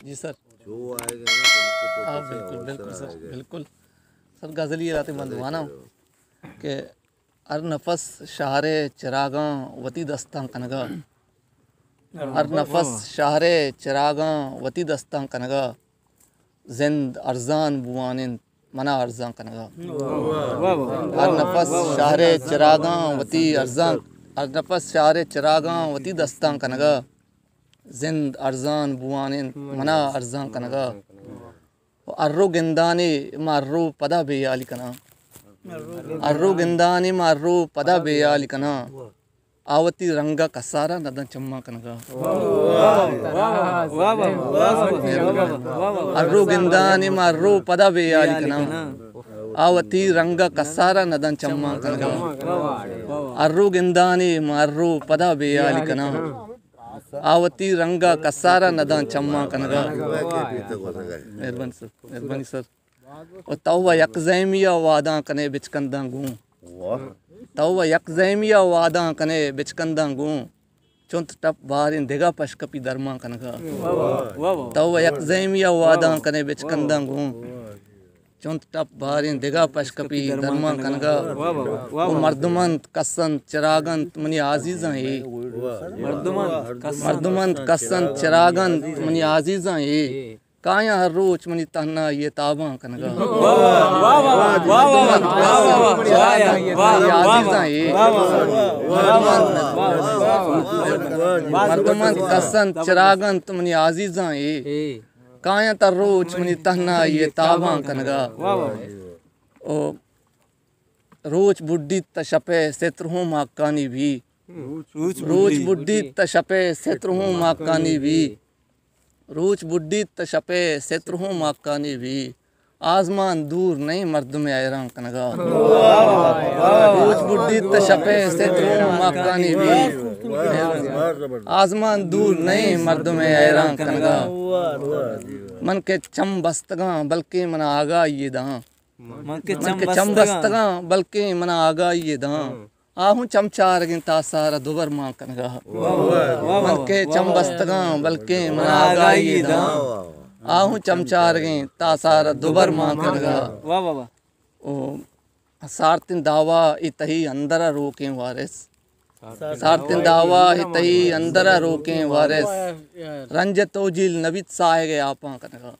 जी sir. जो आएगा ना हाँ बिल्कुल बिल्कुल सर, बिल्कुल सर। गज़ल ये रात मंदवाना कि हर नफस शहरे चिरागा वती दस्तां कनगा, हर नफस शहरे चिरागा वती दस्तां कनगा, जिंद अरजान बुआनिन मना अरजां कनगा। हर नफस शहरे चिरागा वती अरजां, हर नफस शहरे चिरागा वती दस्तां कनगा, जिंद अरजान बुआनिन मना अरजां कनगा। अर्रो गिंदानी मार्रो पदा बेयाली कना, अर्रो गिंदानी मार्रो पदा बेयाली कना, आवती रंगा कसारा नदन चम्मा कनगा। अर्रो गिंदानी मार्रो पदा बेयाली कना, आवती रंगा कसारा नदन चम्मा कनगा। अर्रो गिंदानी मार्रो पदा बेयाली कना, आवती रंगा कसारा नदान चम्मा कनगा। मेहरबानी सर, मेहरबानी सर। और तौवा यकज़ैमिया वादा कने बिचकंदा गूं, तौवा यकज़ैमिया वादा कने बिचकंदा गूं, चुंत टप बारिन दिगा पशकपी दरमा कनगा। तौवा यकज़ैमिया वादा कने बिचकंदा गूं, चुंत टप बारिन दिगा पशकपी दरमा कनगा। वो मर्दमंत कसंत चिरागंत मनी आजीज़ां ही, मर्दमंत कसंत चिरागंत मनी आजीज़ां ही, काया हर रोज मनी तहना ये ताबा कनगा। मर्दमंत कसंत चिरागंत मनी आजीज़ां ही, काया तर रोज मनी तहना ये ताबा कनगा। ओ रोज बुड्ढी तशपे सेत्रहूं माकानी भी, रोज बुड्ढी तशपे सेत्रहूं माकानी भी, रोज बुड्ढी तशपे सेत्रहूं माकानी भी, आजमान दूर नहीं मर्द में ऐरां कनगा। रोज बुड्ढी तशपे सेत्रहूं माकानी भी, आजमान दूर नहीं मर्द में ऐरां कनगा। मन के चम बस्तगा बल्कि मना आगा ये दां, मन के चम बस्तगा बल्कि मना आगा ये दां, आहूं चमचार गिन तासारा दुबर मां कनगा। मन के चम बस्तगा बल्कि मना आगा ये दां, आहूं चमचार गिन तासारा दुबर मां कनगा। ओ सारतिन दावा इतही अंदरा रोके वारिस, सारतिन दावा इतही अंदरा रोके वारिस, रंज तोजिल नबीत साए आपा कनगा।